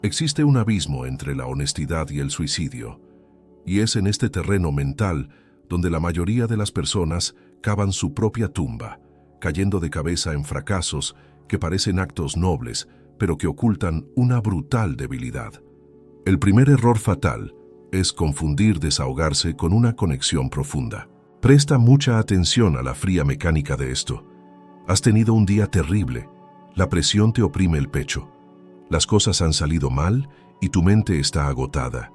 Existe un abismo entre la honestidad y el suicidio, y es en este terreno mental donde la mayoría de las personas cavan su propia tumba, cayendo de cabeza en fracasos que parecen actos nobles, pero que ocultan una brutal debilidad. El primer error fatal es confundir desahogarse con una conexión profunda. Presta mucha atención a la fría mecánica de esto. Has tenido un día terrible, la presión te oprime el pecho, las cosas han salido mal y tu mente está agotada.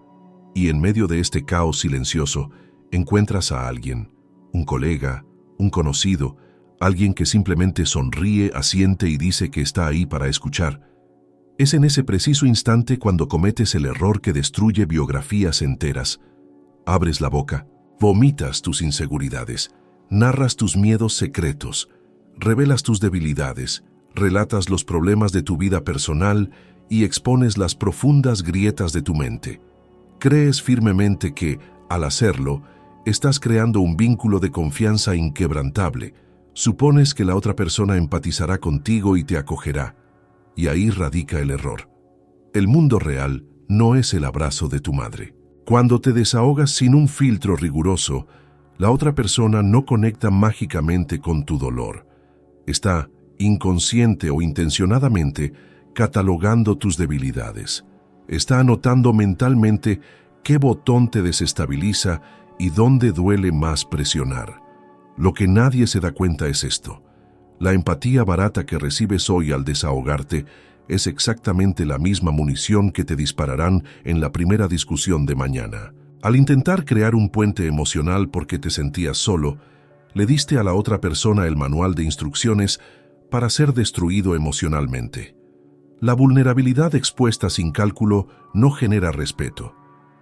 Y en medio de este caos silencioso, encuentras a alguien, un colega, un conocido, alguien que simplemente sonríe, asiente y dice que está ahí para escuchar. Es en ese preciso instante cuando cometes el error que destruye biografías enteras. Abres la boca, vomitas tus inseguridades, narras tus miedos secretos, revelas tus debilidades, relatas los problemas de tu vida personal y expones las profundas grietas de tu mente. Crees firmemente que, al hacerlo, estás creando un vínculo de confianza inquebrantable. Supones que la otra persona empatizará contigo y te acogerá. Y ahí radica el error. El mundo real no es el abrazo de tu madre. Cuando te desahogas sin un filtro riguroso, la otra persona no conecta mágicamente con tu dolor. Está, inconsciente o intencionadamente, catalogando tus debilidades. Está anotando mentalmente qué botón te desestabiliza y dónde duele más presionar. Lo que nadie se da cuenta es esto. La empatía barata que recibes hoy al desahogarte es exactamente la misma munición que te dispararán en la primera discusión de mañana. Al intentar crear un puente emocional porque te sentías solo, le diste a la otra persona el manual de instrucciones para ser destruido emocionalmente. La vulnerabilidad expuesta sin cálculo no genera respeto,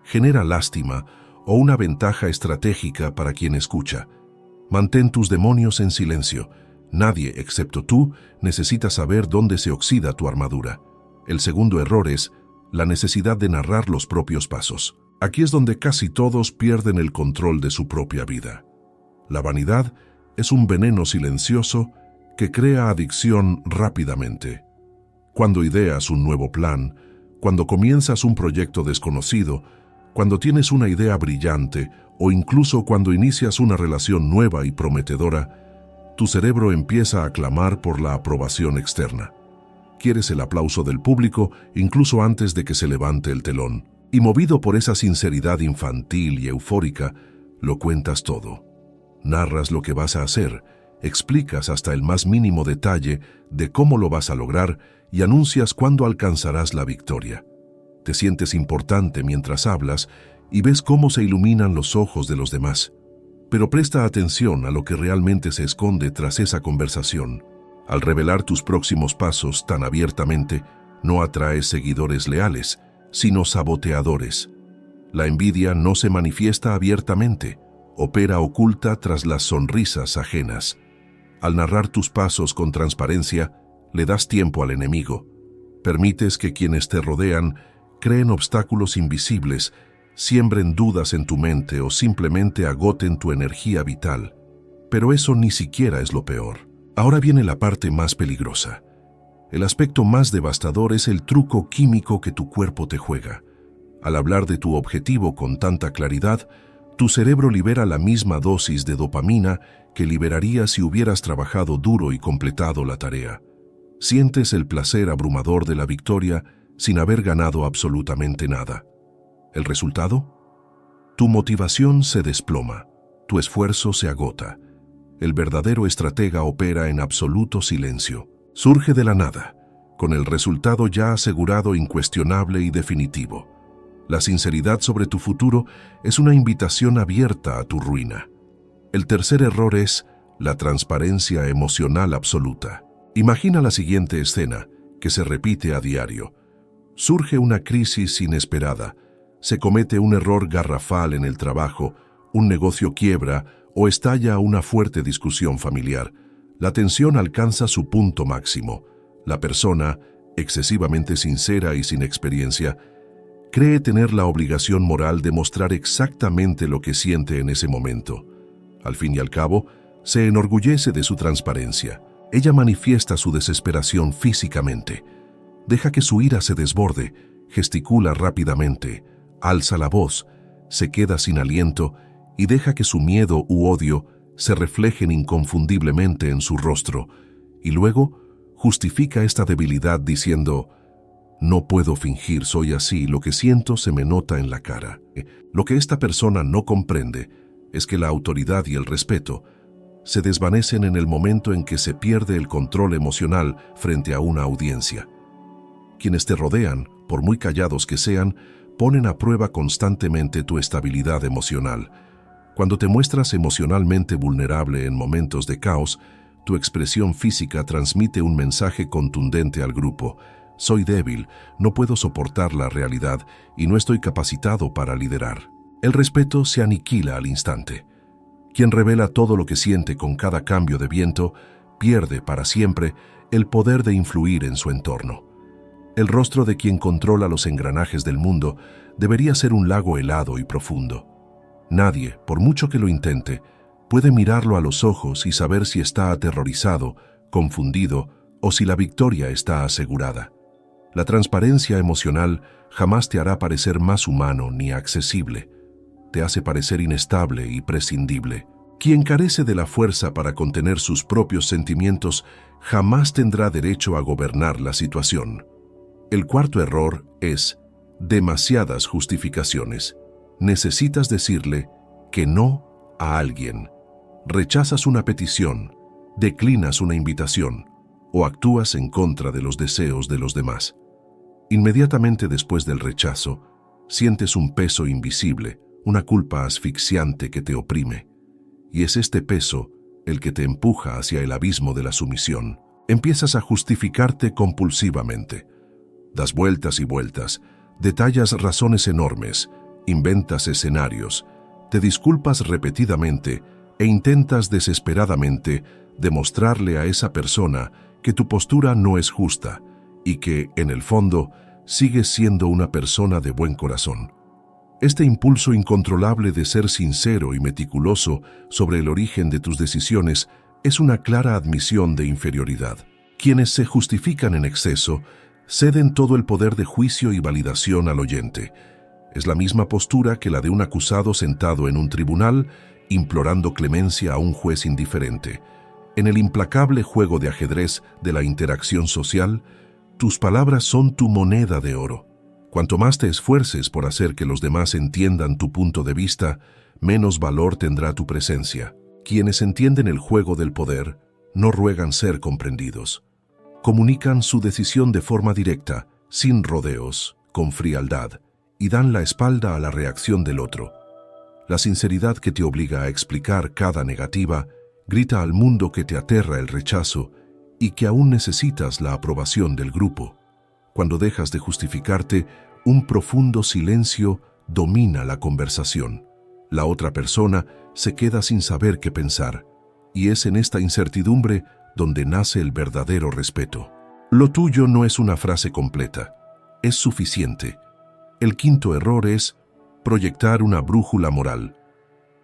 genera lástima o una ventaja estratégica para quien escucha. Mantén tus demonios en silencio. Nadie, excepto tú, necesita saber dónde se oxida tu armadura. El segundo error es la necesidad de narrar los propios pasos. Aquí es donde casi todos pierden el control de su propia vida. La vanidad es un veneno silencioso que crea adicción rápidamente. Cuando ideas un nuevo plan, cuando comienzas un proyecto desconocido, cuando tienes una idea brillante o incluso cuando inicias una relación nueva y prometedora, tu cerebro empieza a clamar por la aprobación externa. Quieres el aplauso del público incluso antes de que se levante el telón. Y movido por esa sinceridad infantil y eufórica, lo cuentas todo. Narras lo que vas a hacer, explicas hasta el más mínimo detalle de cómo lo vas a lograr y anuncias cuándo alcanzarás la victoria. Te sientes importante mientras hablas y ves cómo se iluminan los ojos de los demás. Pero presta atención a lo que realmente se esconde tras esa conversación. Al revelar tus próximos pasos tan abiertamente, no atraes seguidores leales, sino saboteadores. La envidia no se manifiesta abiertamente, opera oculta tras las sonrisas ajenas. Al narrar tus pasos con transparencia, le das tiempo al enemigo. Permites que quienes te rodean creen obstáculos invisibles, siembren dudas en tu mente o simplemente agoten tu energía vital. Pero eso ni siquiera es lo peor. Ahora viene la parte más peligrosa. El aspecto más devastador es el truco químico que tu cuerpo te juega. Al hablar de tu objetivo con tanta claridad, tu cerebro libera la misma dosis de dopamina que liberaría si hubieras trabajado duro y completado la tarea. Sientes el placer abrumador de la victoria sin haber ganado absolutamente nada. ¿El resultado? Tu motivación se desploma, tu esfuerzo se agota. El verdadero estratega opera en absoluto silencio. Surge de la nada, con el resultado ya asegurado, incuestionable y definitivo. La sinceridad sobre tu futuro es una invitación abierta a tu ruina. El tercer error es la transparencia emocional absoluta. Imagina la siguiente escena, que se repite a diario. Surge una crisis inesperada, se comete un error garrafal en el trabajo, un negocio quiebra o estalla una fuerte discusión familiar. La tensión alcanza su punto máximo. La persona, excesivamente sincera y sin experiencia, cree tener la obligación moral de mostrar exactamente lo que siente en ese momento. Al fin y al cabo, se enorgullece de su transparencia. Ella manifiesta su desesperación físicamente. Deja que su ira se desborde gesticula rápidamente, alza la voz, se queda sin aliento y deja que su miedo u odio se reflejen inconfundiblemente en su rostro, y luego justifica esta debilidad diciendo: no puedo fingir, soy así, lo que siento se me nota en la cara. Lo que esta persona no comprende es que la autoridad y el respeto se desvanecen en el momento en que se pierde el control emocional frente a una audiencia. Quienes te rodean, por muy callados que sean, ponen a prueba constantemente tu estabilidad emocional. Cuando te muestras emocionalmente vulnerable en momentos de caos, tu expresión física transmite un mensaje contundente al grupo: soy débil, no puedo soportar la realidad y no estoy capacitado para liderar. El respeto se aniquila al instante. Quien revela todo lo que siente con cada cambio de viento, pierde para siempre el poder de influir en su entorno. El rostro de quien controla los engranajes del mundo debería ser un lago helado y profundo. Nadie, por mucho que lo intente, puede mirarlo a los ojos y saber si está aterrorizado, confundido o si la victoria está asegurada. La transparencia emocional jamás te hará parecer más humano ni accesible. Te hace parecer inestable y prescindible. Quien carece de la fuerza para contener sus propios sentimientos jamás tendrá derecho a gobernar la situación. El cuarto error es demasiadas justificaciones. Necesitas decirle que no a alguien. Rechazas una petición, declinas una invitación o actúas en contra de los deseos de los demás. Inmediatamente después del rechazo, sientes un peso invisible, una culpa asfixiante que te oprime. Y es este peso el que te empuja hacia el abismo de la sumisión. Empiezas a justificarte compulsivamente. Das vueltas y vueltas, detallas razones enormes, inventas escenarios, te disculpas repetidamente e intentas desesperadamente demostrarle a esa persona que tu postura no es justa y que, en el fondo, sigues siendo una persona de buen corazón. Este impulso incontrolable de ser sincero y meticuloso sobre el origen de tus decisiones es una clara admisión de inferioridad. Quienes se justifican en exceso ceden todo el poder de juicio y validación al oyente. Es la misma postura que la de un acusado sentado en un tribunal implorando clemencia a un juez indiferente. En el implacable juego de ajedrez de la interacción social, tus palabras son tu moneda de oro. Cuanto más te esfuerces por hacer que los demás entiendan tu punto de vista, menos valor tendrá tu presencia. Quienes entienden el juego del poder no ruegan ser comprendidos. Comunican su decisión de forma directa, sin rodeos, con frialdad, y dan la espalda a la reacción del otro. La sinceridad que te obliga a explicar cada negativa grita al mundo que te aterra el rechazo y que aún necesitas la aprobación del grupo. Cuando dejas de justificarte, un profundo silencio domina la conversación. La otra persona se queda sin saber qué pensar, y es en esta incertidumbre donde nace el verdadero respeto. Lo tuyo no es una frase completa, es suficiente. El quinto error es proyectar una brújula moral.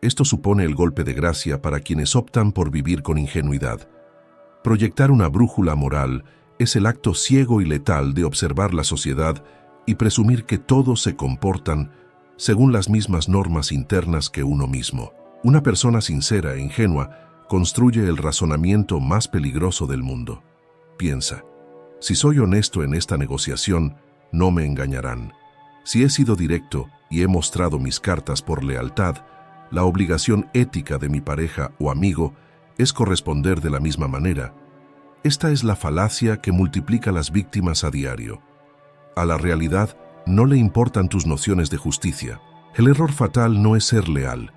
Esto supone el golpe de gracia para quienes optan por vivir con ingenuidad. Proyectar una brújula moral es el acto ciego y letal de observar la sociedad y presumir que todos se comportan según las mismas normas internas que uno mismo. Una persona sincera e ingenua construye el razonamiento más peligroso del mundo. Piensa: si soy honesto en esta negociación, no me engañarán. Si he sido directo y he mostrado mis cartas por lealtad, la obligación ética de mi pareja o amigo es corresponder de la misma manera. Esta es la falacia que multiplica las víctimas a diario. A la realidad no le importan tus nociones de justicia. El error fatal no es ser leal,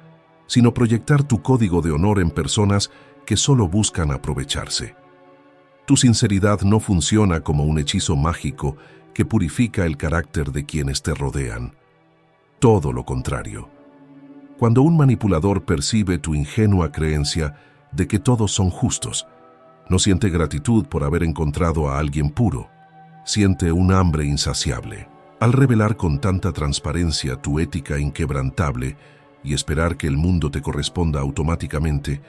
sino proyectar tu código de honor en personas que solo buscan aprovecharse. Tu sinceridad no funciona como un hechizo mágico que purifica el carácter de quienes te rodean. Todo lo contrario. Cuando un manipulador percibe tu ingenua creencia de que todos son justos, no siente gratitud por haber encontrado a alguien puro, siente un hambre insaciable. Al revelar con tanta transparencia tu ética inquebrantable y esperar que el mundo te corresponda automáticamente,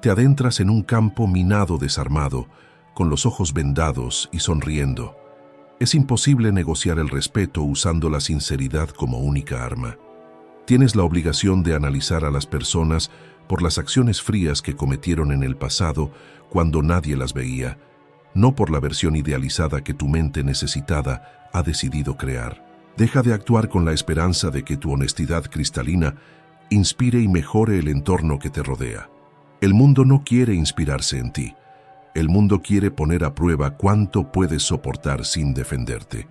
te adentras en un campo minado desarmado, con los ojos vendados y sonriendo. Es imposible negociar el respeto usando la sinceridad como única arma. Tienes la obligación de analizar a las personas por las acciones frías que cometieron en el pasado cuando nadie las veía, no por la versión idealizada que tu mente necesitada ha decidido crear. Deja de actuar con la esperanza de que tu honestidad cristalina inspire y mejore el entorno que te rodea. El mundo no quiere inspirarse en ti. El mundo quiere poner a prueba cuánto puedes soportar sin defenderte.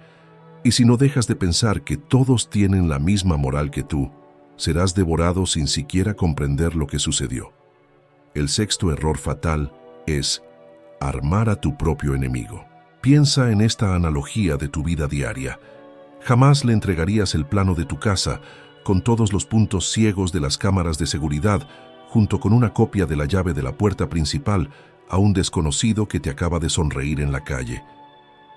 Y si no dejas de pensar que todos tienen la misma moral que tú, serás devorado sin siquiera comprender lo que sucedió. El sexto error fatal es armar a tu propio enemigo. Piensa en esta analogía de tu vida diaria. Jamás le entregarías el plano de tu casa, con todos los puntos ciegos de las cámaras de seguridad, junto con una copia de la llave de la puerta principal, a un desconocido que te acaba de sonreír en la calle.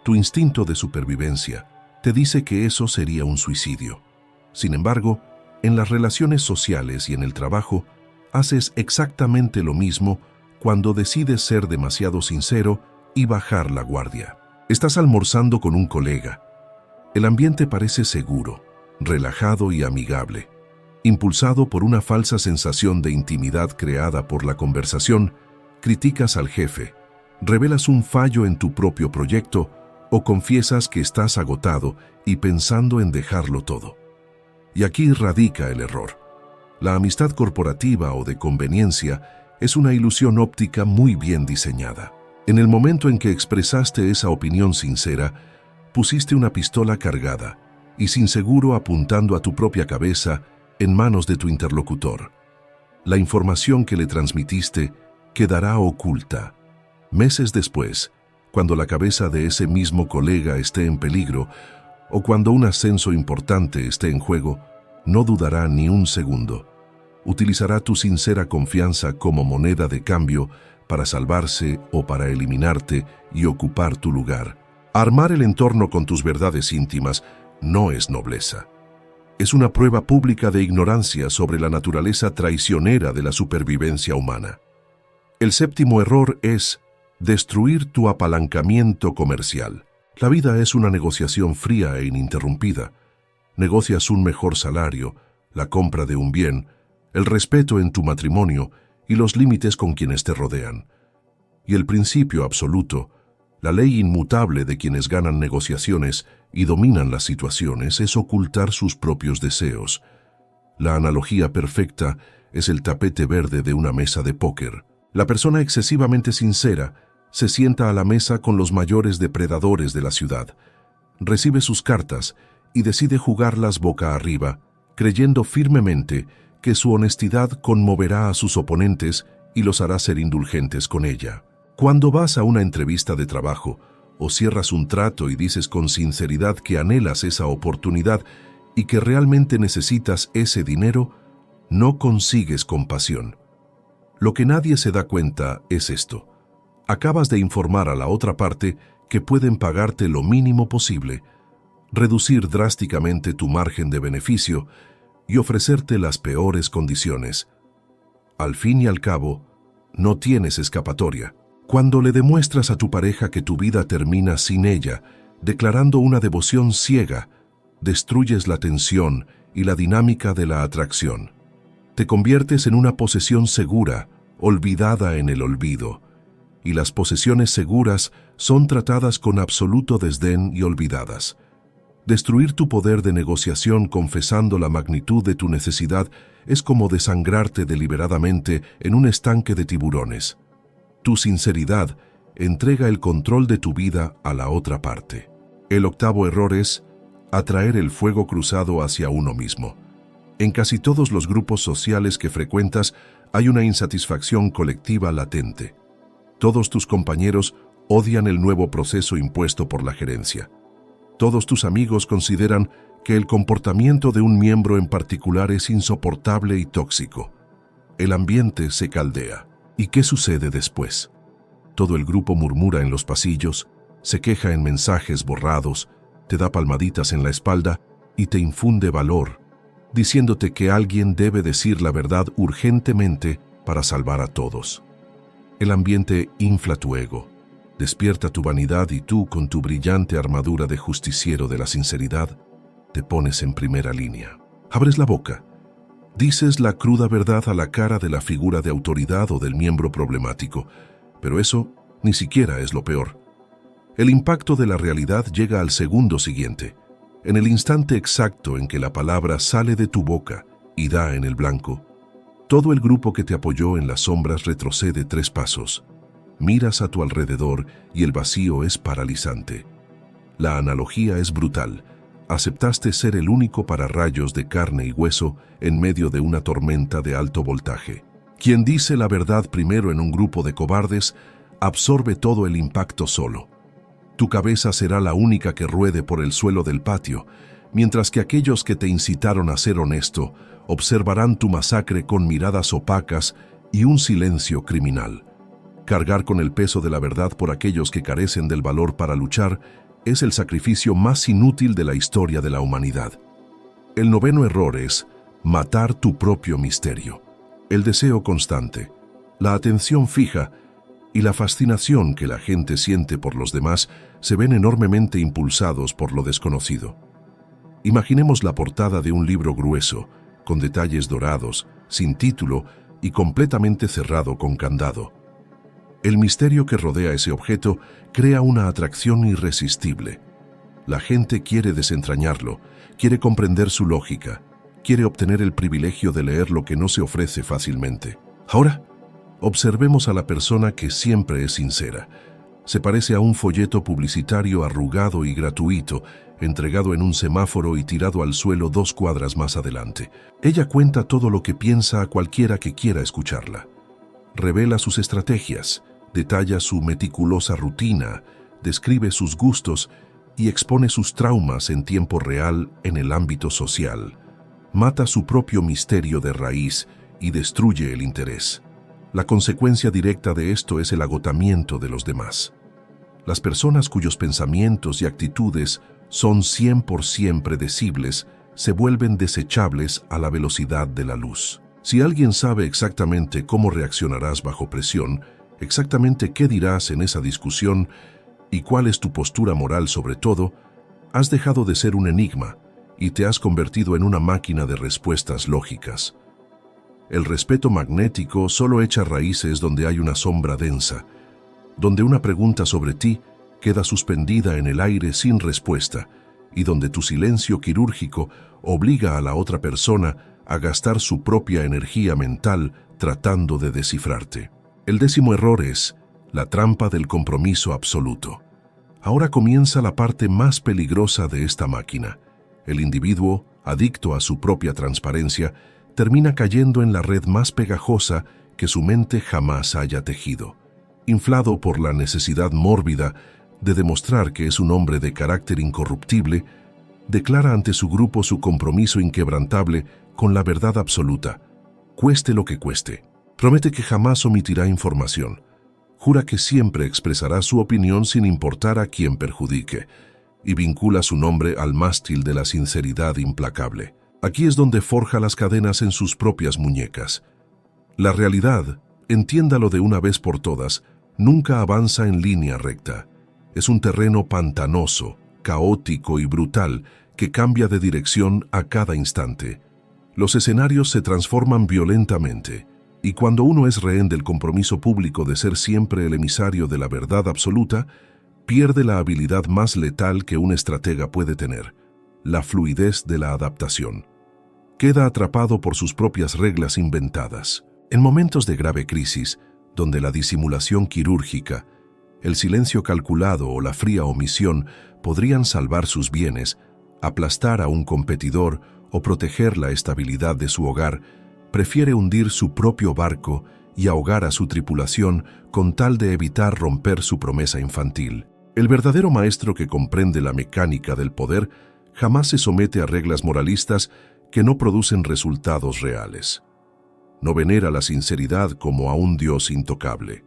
Tu instinto de supervivencia te dice que eso sería un suicidio. Sin embargo, en las relaciones sociales y en el trabajo, haces exactamente lo mismo cuando decides ser demasiado sincero y bajar la guardia. Estás almorzando con un colega. El ambiente parece seguro, relajado y amigable. Impulsado por una falsa sensación de intimidad creada por la conversación, criticas al jefe, revelas un fallo en tu propio proyecto o confiesas que estás agotado y pensando en dejarlo todo. Y aquí radica el error. La amistad corporativa o de conveniencia es una ilusión óptica muy bien diseñada. En el momento en que expresaste esa opinión sincera, pusiste una pistola cargada y sin seguro apuntando a tu propia cabeza en manos de tu interlocutor. La información que le transmitiste quedará oculta. Meses después, cuando la cabeza de ese mismo colega esté en peligro o cuando un ascenso importante esté en juego, no dudará ni un segundo. Utilizará tu sincera confianza como moneda de cambio para salvarse o para eliminarte y ocupar tu lugar. Armar el entorno con tus verdades íntimas no es nobleza. Es una prueba pública de ignorancia sobre la naturaleza traicionera de la supervivencia humana. El séptimo error es destruir tu apalancamiento comercial. La vida es una negociación fría e ininterrumpida. Negocias un mejor salario, la compra de un bien, el respeto en tu matrimonio y los límites con quienes te rodean. Y el principio absoluto, la ley inmutable de quienes ganan negociaciones y dominan las situaciones, es ocultar sus propios deseos. La analogía perfecta es el tapete verde de una mesa de póker. La persona excesivamente sincera se sienta a la mesa con los mayores depredadores de la ciudad, recibe sus cartas y decide jugarlas boca arriba, creyendo firmemente que su honestidad conmoverá a sus oponentes y los hará ser indulgentes con ella. Cuando vas a una entrevista de trabajo o cierras un trato y dices con sinceridad que anhelas esa oportunidad y que realmente necesitas ese dinero, no consigues compasión. Lo que nadie se da cuenta es esto. Acabas de informar a la otra parte que pueden pagarte lo mínimo posible, reducir drásticamente tu margen de beneficio y ofrecerte las peores condiciones. Al fin y al cabo, no tienes escapatoria. Cuando le demuestras a tu pareja que tu vida termina sin ella, declarando una devoción ciega, destruyes la tensión y la dinámica de la atracción. Te conviertes en una posesión segura, olvidada en el olvido, y las posesiones seguras son tratadas con absoluto desdén y olvidadas. Destruir tu poder de negociación confesando la magnitud de tu necesidad es como desangrarte deliberadamente en un estanque de tiburones. Tu sinceridad entrega el control de tu vida a la otra parte. El octavo error es atraer el fuego cruzado hacia uno mismo. En casi todos los grupos sociales que frecuentas hay una insatisfacción colectiva latente. Todos tus compañeros odian el nuevo proceso impuesto por la gerencia. Todos tus amigos consideran que el comportamiento de un miembro en particular es insoportable y tóxico. El ambiente se caldea. ¿Y qué sucede después? Todo el grupo murmura en los pasillos, se queja en mensajes borrados, te da palmaditas en la espalda y te infunde valor, diciéndote que alguien debe decir la verdad urgentemente para salvar a todos. El ambiente infla tu ego. Despierta tu vanidad y tú, con tu brillante armadura de justiciero de la sinceridad, te pones en primera línea. Abres la boca, dices la cruda verdad a la cara de la figura de autoridad o del miembro problemático, pero eso ni siquiera es lo peor. El impacto de la realidad llega al segundo siguiente, en el instante exacto en que la palabra sale de tu boca y da en el blanco. Todo el grupo que te apoyó en las sombras retrocede 3 pasos. Miras a tu alrededor y el vacío es paralizante. La analogía es brutal. Aceptaste ser el único pararrayos de carne y hueso en medio de una tormenta de alto voltaje. Quien dice la verdad primero en un grupo de cobardes, absorbe todo el impacto solo. Tu cabeza será la única que ruede por el suelo del patio, mientras que aquellos que te incitaron a ser honesto observarán tu masacre con miradas opacas y un silencio criminal. Cargar con el peso de la verdad por aquellos que carecen del valor para luchar es el sacrificio más inútil de la historia de la humanidad. El 9º error es matar tu propio misterio. El deseo constante, la atención fija y la fascinación que la gente siente por los demás se ven enormemente impulsados por lo desconocido. Imaginemos la portada de un libro grueso, con detalles dorados, sin título y completamente cerrado con candado. El misterio que rodea ese objeto crea una atracción irresistible. La gente quiere desentrañarlo, quiere comprender su lógica, quiere obtener el privilegio de leer lo que no se ofrece fácilmente. Ahora, observemos a la persona que siempre es sincera. Se parece a un folleto publicitario arrugado y gratuito, entregado en un semáforo y tirado al suelo 2 cuadras más adelante. Ella cuenta todo lo que piensa a cualquiera que quiera escucharla. Revela sus estrategias, detalla su meticulosa rutina, describe sus gustos y expone sus traumas en tiempo real en el ámbito social. Mata su propio misterio de raíz y destruye el interés. La consecuencia directa de esto es el agotamiento de los demás. Las personas cuyos pensamientos y actitudes son 100% predecibles se vuelven desechables a la velocidad de la luz. Si alguien sabe exactamente cómo reaccionarás bajo presión, exactamente qué dirás en esa discusión y cuál es tu postura moral sobre todo, has dejado de ser un enigma y te has convertido en una máquina de respuestas lógicas. El respeto magnético solo echa raíces donde hay una sombra densa, donde una pregunta sobre ti queda suspendida en el aire sin respuesta y donde tu silencio quirúrgico obliga a la otra persona a gastar su propia energía mental tratando de descifrarte. El 10º error es la trampa del compromiso absoluto. Ahora comienza la parte más peligrosa de esta máquina. El individuo, adicto a su propia transparencia, termina cayendo en la red más pegajosa que su mente jamás haya tejido. Inflado por la necesidad mórbida de demostrar que es un hombre de carácter incorruptible, declara ante su grupo su compromiso inquebrantable con la verdad absoluta, cueste lo que cueste. Promete que jamás omitirá información. Jura que siempre expresará su opinión sin importar a quién perjudique, y vincula su nombre al mástil de la sinceridad implacable. Aquí es donde forja las cadenas en sus propias muñecas. La realidad, entiéndalo de una vez por todas, nunca avanza en línea recta. Es un terreno pantanoso, caótico y brutal que cambia de dirección a cada instante. Los escenarios se transforman violentamente, y cuando uno es rehén del compromiso público de ser siempre el emisario de la verdad absoluta, pierde la habilidad más letal que un estratega puede tener, la fluidez de la adaptación. Queda atrapado por sus propias reglas inventadas. En momentos de grave crisis, donde la disimulación quirúrgica, el silencio calculado o la fría omisión podrían salvar sus bienes, aplastar a un competidor o proteger la estabilidad de su hogar, prefiere hundir su propio barco y ahogar a su tripulación con tal de evitar romper su promesa infantil. El verdadero maestro que comprende la mecánica del poder jamás se somete a reglas moralistas que no producen resultados reales. No venera la sinceridad como a un Dios intocable.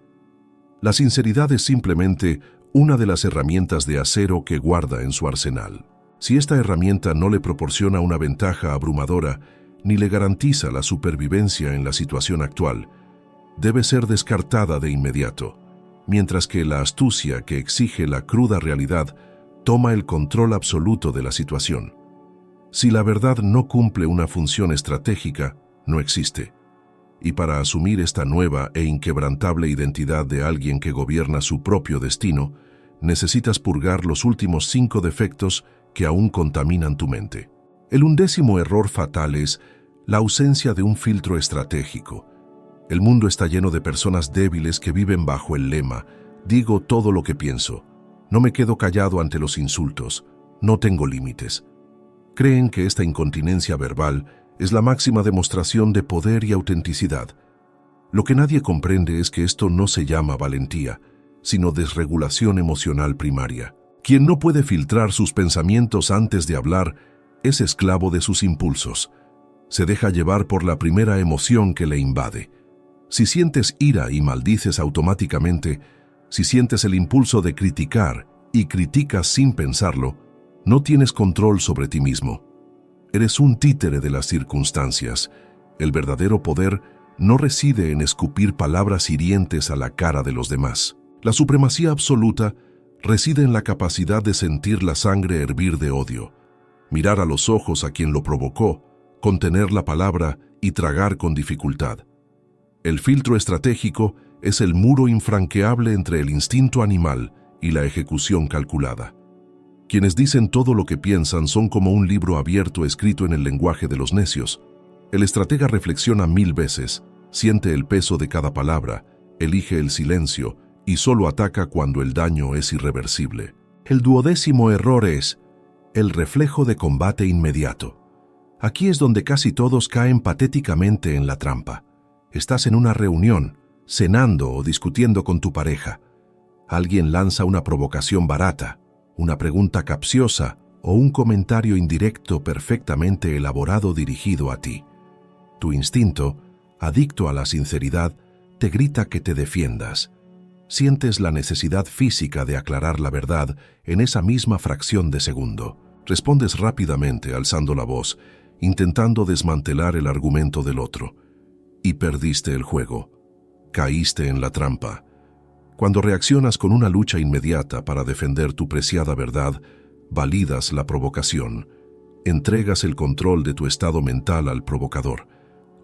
La sinceridad es simplemente una de las herramientas de acero que guarda en su arsenal. Si esta herramienta no le proporciona una ventaja abrumadora ni le garantiza la supervivencia en la situación actual, debe ser descartada de inmediato. mientras que la astucia que exige la cruda realidad toma el control absoluto de la situación. Si la verdad no cumple una función estratégica, no existe. Y para asumir esta nueva e inquebrantable identidad de alguien que gobierna su propio destino, necesitas purgar los últimos 5 defectos que aún contaminan tu mente. El 11º error fatal es la ausencia de un filtro estratégico. El mundo está lleno de personas débiles que viven bajo el lema: digo todo lo que pienso, no me quedo callado ante los insultos, no tengo límites. Creen que esta incontinencia verbal es la máxima demostración de poder y autenticidad. Lo que nadie comprende es que esto no se llama valentía, sino desregulación emocional primaria. Quien no puede filtrar sus pensamientos antes de hablar es esclavo de sus impulsos. Se deja llevar por la primera emoción que le invade. Si sientes ira y maldices automáticamente, si sientes el impulso de criticar y criticas sin pensarlo, no tienes control sobre ti mismo. Eres un títere de las circunstancias. El verdadero poder no reside en escupir palabras hirientes a la cara de los demás. La supremacía absoluta reside en la capacidad de sentir la sangre hervir de odio, mirar a los ojos a quien lo provocó, contener la palabra y tragar con dificultad. El filtro estratégico es el muro infranqueable entre el instinto animal y la ejecución calculada. Quienes dicen todo lo que piensan son como un libro abierto escrito en el lenguaje de los necios. El estratega reflexiona 1000 veces, siente el peso de cada palabra, elige el silencio y solo ataca cuando el daño es irreversible. El 12º error es el reflejo de combate inmediato. Aquí es donde casi todos caen patéticamente en la trampa. Estás en una reunión, cenando o discutiendo con tu pareja. Alguien lanza una provocación barata, una pregunta capciosa o un comentario indirecto perfectamente elaborado dirigido a ti. Tu instinto, adicto a la sinceridad, te grita que te defiendas. Sientes la necesidad física de aclarar la verdad en esa misma fracción de segundo. Respondes rápidamente alzando la voz, intentando desmantelar el argumento del otro. Y perdiste el juego. Caíste en la trampa. Cuando reaccionas con una lucha inmediata para defender tu preciada verdad, validas la provocación. Entregas el control de tu estado mental al provocador.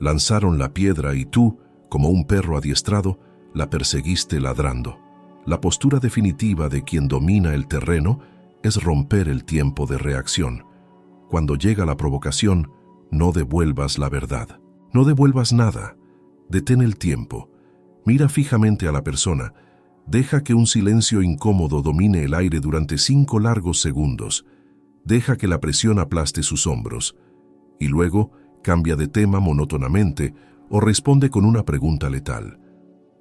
Lanzaron la piedra y tú, como un perro adiestrado, la perseguiste ladrando. La postura definitiva de quien domina el terreno es romper el tiempo de reacción. Cuando llega la provocación, no devuelvas la verdad. No devuelvas nada. Detén el tiempo. Mira fijamente a la persona. Deja que un silencio incómodo domine el aire durante 5 largos segundos. Deja que la presión aplaste sus hombros. Y luego, cambia de tema monótonamente o responde con una pregunta letal.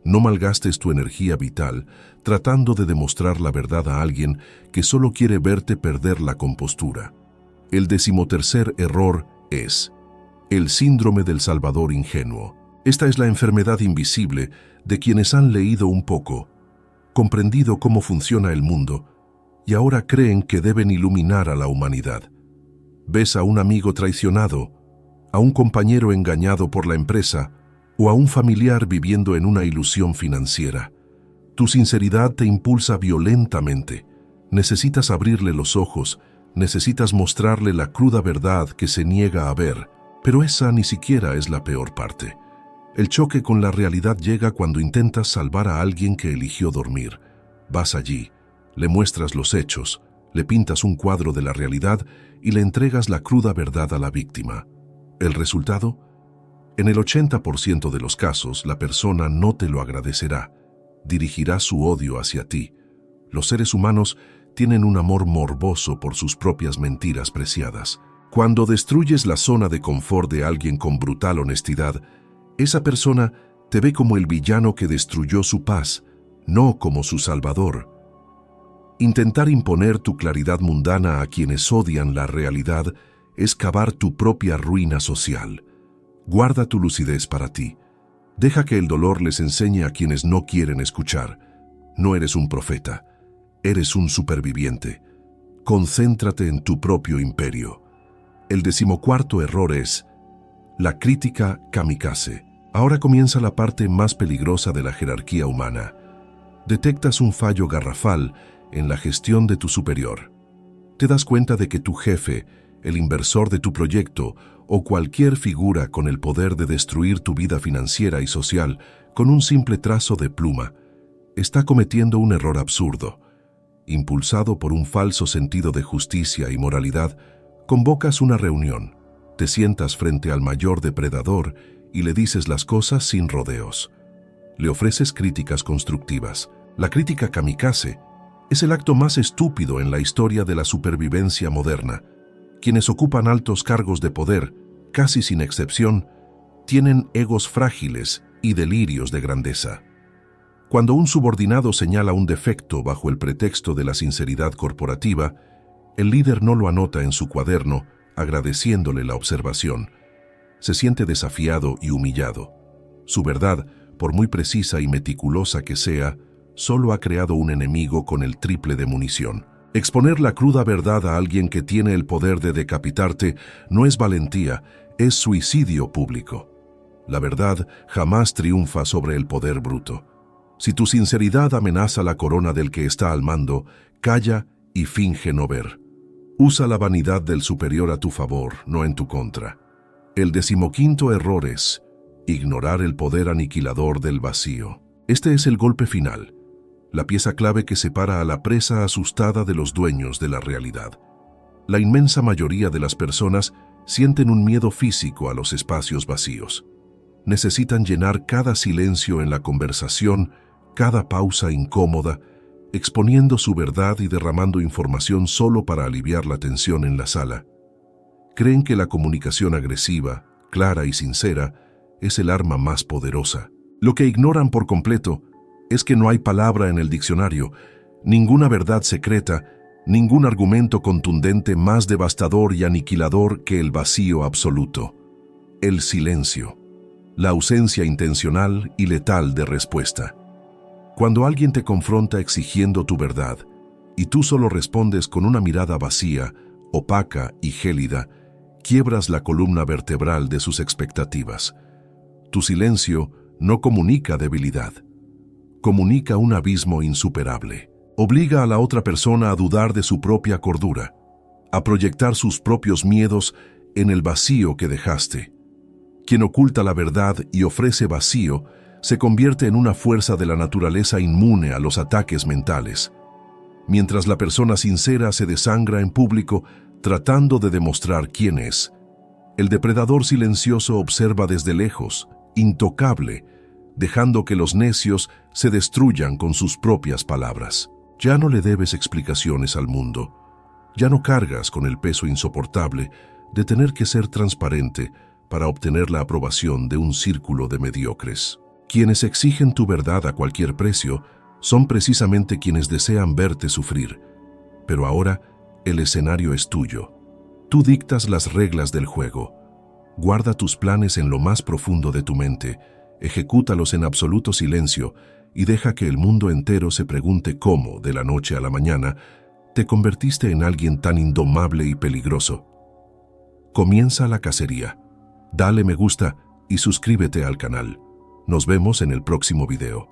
No malgastes tu energía vital tratando de demostrar la verdad a alguien que solo quiere verte perder la compostura. El 13º error es el síndrome del salvador ingenuo. Esta es la enfermedad invisible de quienes han leído un poco, comprendido cómo funciona el mundo, y ahora creen que deben iluminar a la humanidad. Ves a un amigo traicionado, a un compañero engañado por la empresa, o a un familiar viviendo en una ilusión financiera. Tu sinceridad te impulsa violentamente. Necesitas abrirle los ojos, necesitas mostrarle la cruda verdad que se niega a ver, pero esa ni siquiera es la peor parte. El choque con la realidad llega cuando intentas salvar a alguien que eligió dormir. Vas allí, le muestras los hechos, le pintas un cuadro de la realidad y le entregas la cruda verdad a la víctima. ¿El resultado? En el 80% de los casos, la persona no te lo agradecerá. Dirigirá su odio hacia ti. Los seres humanos tienen un amor morboso por sus propias mentiras preciadas. Cuando destruyes la zona de confort de alguien con brutal honestidad, esa persona te ve como el villano que destruyó su paz, no como su salvador. Intentar imponer tu claridad mundana a quienes odian la realidad es cavar tu propia ruina social. Guarda tu lucidez para ti. Deja que el dolor les enseñe a quienes no quieren escuchar. No eres un profeta, eres un superviviente. Concéntrate en tu propio imperio. El 14º error es la crítica kamikaze. Ahora comienza la parte más peligrosa de la jerarquía humana. Detectas un fallo garrafal en la gestión de tu superior. Te das cuenta de que tu jefe, el inversor de tu proyecto o cualquier figura con el poder de destruir tu vida financiera y social con un simple trazo de pluma, está cometiendo un error absurdo. Impulsado por un falso sentido de justicia y moralidad, convocas una reunión, te sientas frente al mayor depredador y le dices las cosas sin rodeos. Le ofreces críticas constructivas. La crítica kamikaze es el acto más estúpido en la historia de la supervivencia moderna. Quienes ocupan altos cargos de poder, casi sin excepción, tienen egos frágiles y delirios de grandeza. Cuando un subordinado señala un defecto bajo el pretexto de la sinceridad corporativa, el líder no lo anota en su cuaderno, agradeciéndole la observación. Se siente desafiado y humillado. Su verdad, por muy precisa y meticulosa que sea, solo ha creado un enemigo con el triple de munición. Exponer la cruda verdad a alguien que tiene el poder de decapitarte no es valentía, es suicidio público. La verdad jamás triunfa sobre el poder bruto. Si tu sinceridad amenaza la corona del que está al mando, calla y finge no ver. Usa la vanidad del superior a tu favor, no en tu contra. El 15º error es ignorar el poder aniquilador del vacío. Este es el golpe final, la pieza clave que separa a la presa asustada de los dueños de la realidad. La inmensa mayoría de las personas sienten un miedo físico a los espacios vacíos. Necesitan llenar cada silencio en la conversación, cada pausa incómoda, exponiendo su verdad y derramando información solo para aliviar la tensión en la sala. Creen que la comunicación agresiva, clara y sincera es el arma más poderosa. Lo que ignoran por completo es que no hay palabra en el diccionario, ninguna verdad secreta, ningún argumento contundente más devastador y aniquilador que el vacío absoluto, el silencio, la ausencia intencional y letal de respuesta. Cuando alguien te confronta exigiendo tu verdad y tú solo respondes con una mirada vacía, opaca y gélida, quiebras la columna vertebral de sus expectativas. Tu silencio no comunica debilidad, comunica un abismo insuperable. Obliga a la otra persona a dudar de su propia cordura, a proyectar sus propios miedos en el vacío que dejaste. Quien oculta la verdad y ofrece vacío se convierte en una fuerza de la naturaleza inmune a los ataques mentales, mientras la persona sincera se desangra en público tratando de demostrar quién es. El depredador silencioso observa desde lejos, intocable, dejando que los necios se destruyan con sus propias palabras. Ya no le debes explicaciones al mundo. Ya no cargas con el peso insoportable de tener que ser transparente para obtener la aprobación de un círculo de mediocres. Quienes exigen tu verdad a cualquier precio son precisamente quienes desean verte sufrir. Pero ahora el escenario es tuyo. Tú dictas las reglas del juego. Guarda tus planes en lo más profundo de tu mente, ejecútalos en absoluto silencio y deja que el mundo entero se pregunte cómo, de la noche a la mañana, te convertiste en alguien tan indomable y peligroso. Comienza la cacería. Dale me gusta y suscríbete al canal. Nos vemos en el próximo video.